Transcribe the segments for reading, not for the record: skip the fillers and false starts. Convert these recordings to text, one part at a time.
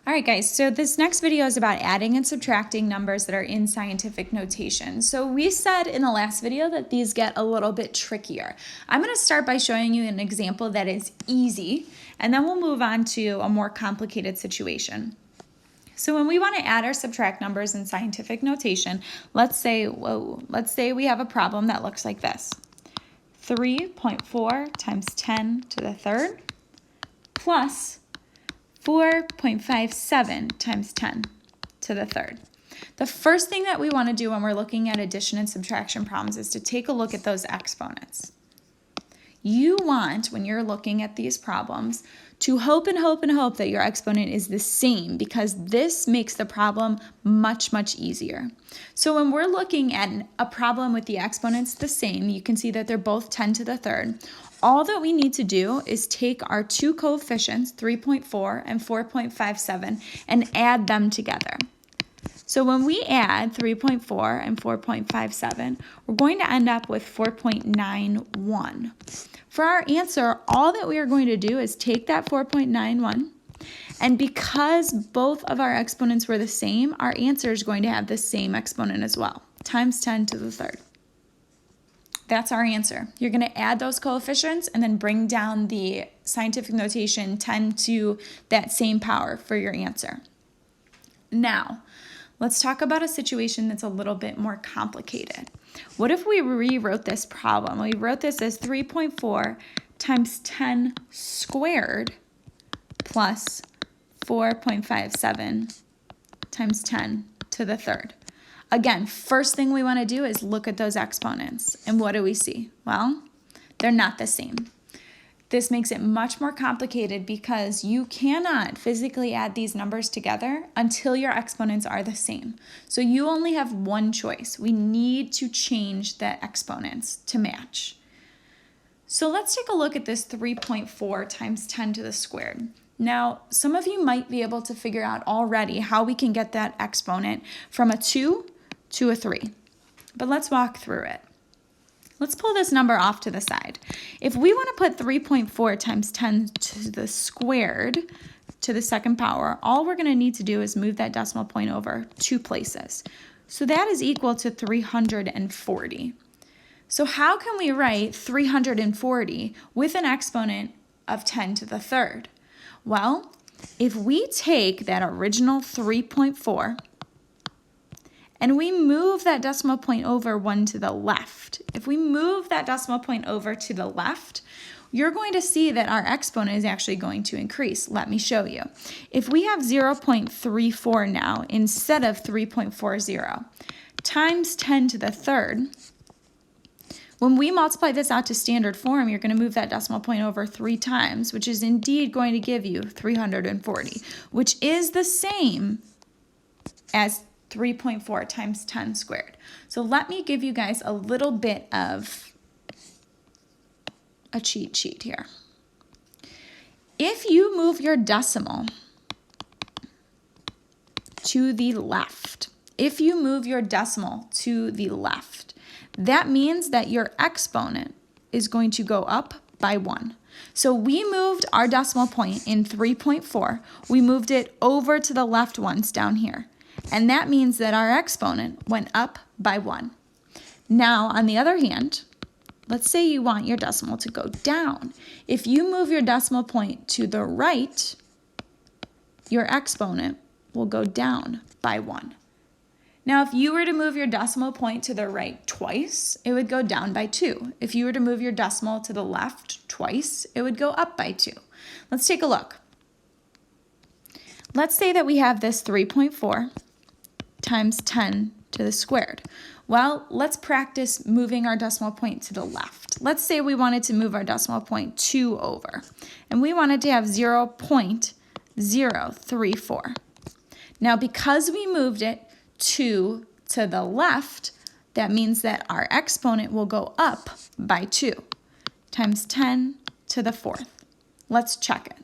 All right, guys, so this next video is about adding and subtracting numbers that are in scientific notation. So we said in the last video that these get a little bit trickier. I'm going to start by showing you an example that is easy, and then we'll move on to a more complicated situation. So when we want to add or subtract numbers in scientific notation, let's say we have a problem that looks like this. 3.4 times 10 to the third plus 4.57 times 10 to the third. The first thing that we want to do when we're looking at addition and subtraction problems is to take a look at those exponents. You want, when you're looking at these problems, to hope and hope and hope that your exponent is the same, because this makes the problem much, much easier. So when we're looking at a problem with the exponents the same, you can see that they're both 10 to the third. All that we need to do is take our two coefficients, 3.4 and 4.57, and add them together. So when we add 3.4 and 4.57, we're going to end up with 4.91. For our answer, all that we are going to do is take that 4.91, and because both of our exponents were the same, our answer is going to have the same exponent as well, times 10 to the third. That's our answer. You're going to add those coefficients and then bring down the scientific notation 10 to that same power for your answer. Now, let's talk about a situation that's a little bit more complicated. What if we rewrote this problem? We wrote this as 3.4 times 10 squared plus 4.57 times 10 to the third. Again, first thing we want to do is look at those exponents. And what do we see? Well, they're not the same. This makes it much more complicated because you cannot physically add these numbers together until your exponents are the same. So you only have one choice. We need to change the exponents to match. So let's take a look at this 3.4 times 10 to the squared. Now, some of you might be able to figure out already how we can get that exponent from a 2 to a 3. But let's walk through it. Let's pull this number off to the side. If we want to put 3.4 times 10 to the squared to the second power, all we're going to need to do is move that decimal point over 2 places. So that is equal to 340. So how can we write 340 with an exponent of 10 to the third? Well, if we take that original 3.4 and we move that decimal point over 1 to the left, if we move that decimal point over to the left, you're going to see that our exponent is actually going to increase. Let me show you. If we have 0.34 now instead of 3.40 times 10 to the third, when we multiply this out to standard form, you're going to move that decimal point over 3 times, which is indeed going to give you 340, which is the same as 3.4 times 10 squared. So let me give you guys a little bit of a cheat sheet here. If you move your decimal to the left, that means that your exponent is going to go up by 1. So we moved our decimal point in 3.4. We moved it over to the left once down here. And that means that our exponent went up by 1. Now, on the other hand, let's say you want your decimal to go down. If you move your decimal point to the right, your exponent will go down by 1. Now, if you were to move your decimal point to the right twice, it would go down by 2. If you were to move your decimal to the left twice, it would go up by 2. Let's take a look. Let's say that we have this 3.4 times 10 to the squared. Well, let's practice moving our decimal point to the left. Let's say we wanted to move our decimal point 2 over, and we wanted to have 0.034. Now, because we moved it 2 to the left, that means that our exponent will go up by 2 times 10 to the fourth. Let's check it.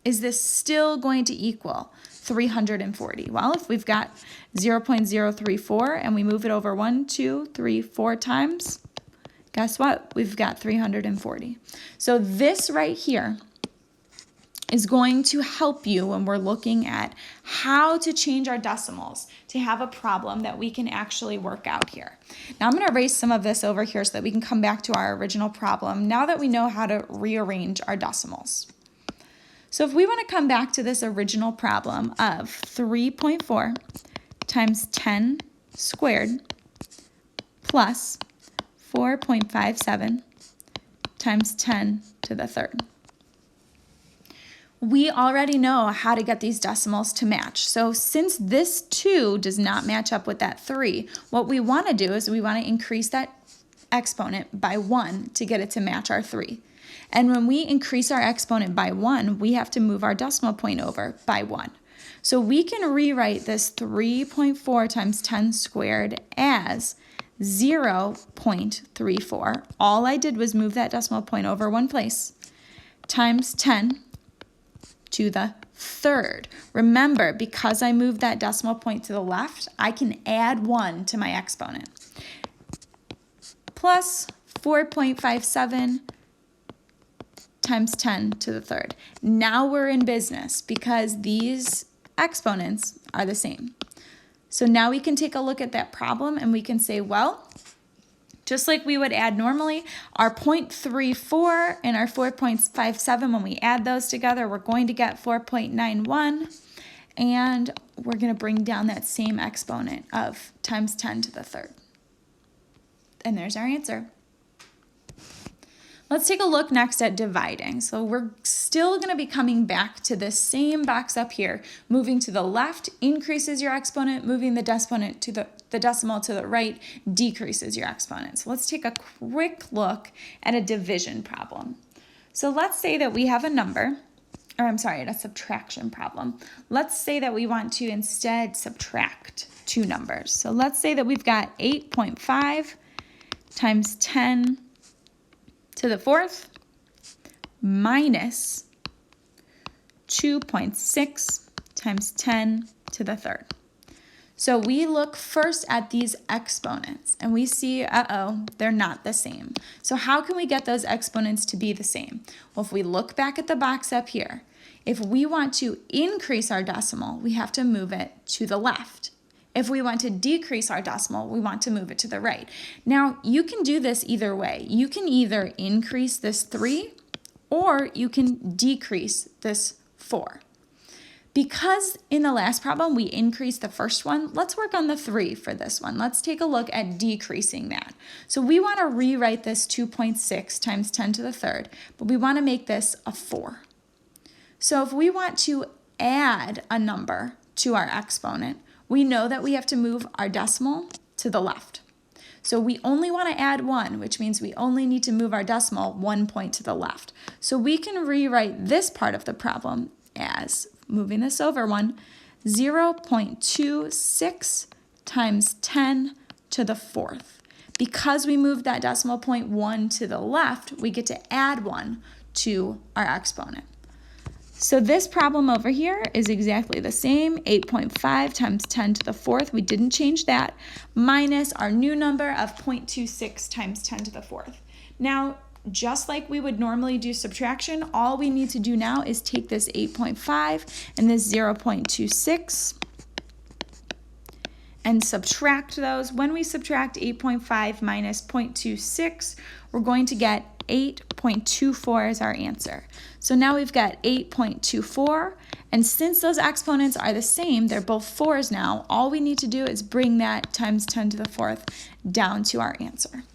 Is this still going to equal 340? Well, if we've got 0.034 and we move it over 1, 2, 3, 4 times, guess what? We've got 340. So this right here is going to help you when we're looking at how to change our decimals to have a problem that we can actually work out here. Now I'm going to erase some of this over here so that we can come back to our original problem now that we know how to rearrange our decimals. So if we want to come back to this original problem of 3.4 times 10 squared plus 4.57 times 10 to the third. We already know how to get these decimals to match. So since this 2 does not match up with that 3, what we want to do is we want to increase that exponent by 1 to get it to match our 3. And when we increase our exponent by 1, we have to move our decimal point over by 1. So we can rewrite this 3.4 times 10 squared as 0.34. All I did was move that decimal point over one place, times 10 to the third. Remember, because I moved that decimal point to the left, I can add 1 to my exponent. Plus 4.57 times 10 to the third. Now we're in business because these exponents are the same. So now we can take a look at that problem and we can say, well, just like we would add normally, our 0.34 and our 4.57, when we add those together, we're going to get 4.91, and we're going to bring down that same exponent of times 10 to the third. And there's our answer. Let's take a look next at dividing. So we're still going to be coming back to this same box up here. Moving to the left increases your exponent, moving the decimal to the right decreases your exponent. So let's take a quick look at a division problem. So let's say that we have a number, or I'm sorry, a subtraction problem. Let's say that we want to instead subtract two numbers. So let's say that we've got 8.5 times 10 to the fourth minus 2.6 times 10 to the third. So we look first at these exponents and we see, they're not the same. So how can we get those exponents to be the same? Well, if we look back at the box up here, if we want to increase our decimal, we have to move it to the left. If we want to decrease our decimal, we want to move it to the right. Now, you can do this either way. You can either increase this 3 or you can decrease this 4. Because in the last problem we increased the first one, let's work on the 3 for this one. Let's take a look at decreasing that. So we want to rewrite this 2.6 times 10 to the third, but we want to make this a 4. So if we want to add a number to our exponent, we know that we have to move our decimal to the left. So we only want to add 1, which means we only need to move our decimal 1 point to the left. So we can rewrite this part of the problem as, moving this over 1, 0.26 times 10 to the fourth. Because we moved that decimal point 1 to the left, we get to add 1 to our exponent. So this problem over here is exactly the same, 8.5 times 10 to the fourth, we didn't change that, minus our new number of 0.26 times 10 to the fourth. Now, just like we would normally do subtraction, all we need to do now is take this 8.5 and this 0.26 and subtract those. When we subtract 8.5 minus 0.26, we're going to get 8.24 is our answer. So now we've got 8.24, and since those exponents are the same, they're both 4s now, all we need to do is bring that times 10 to the fourth down to our answer.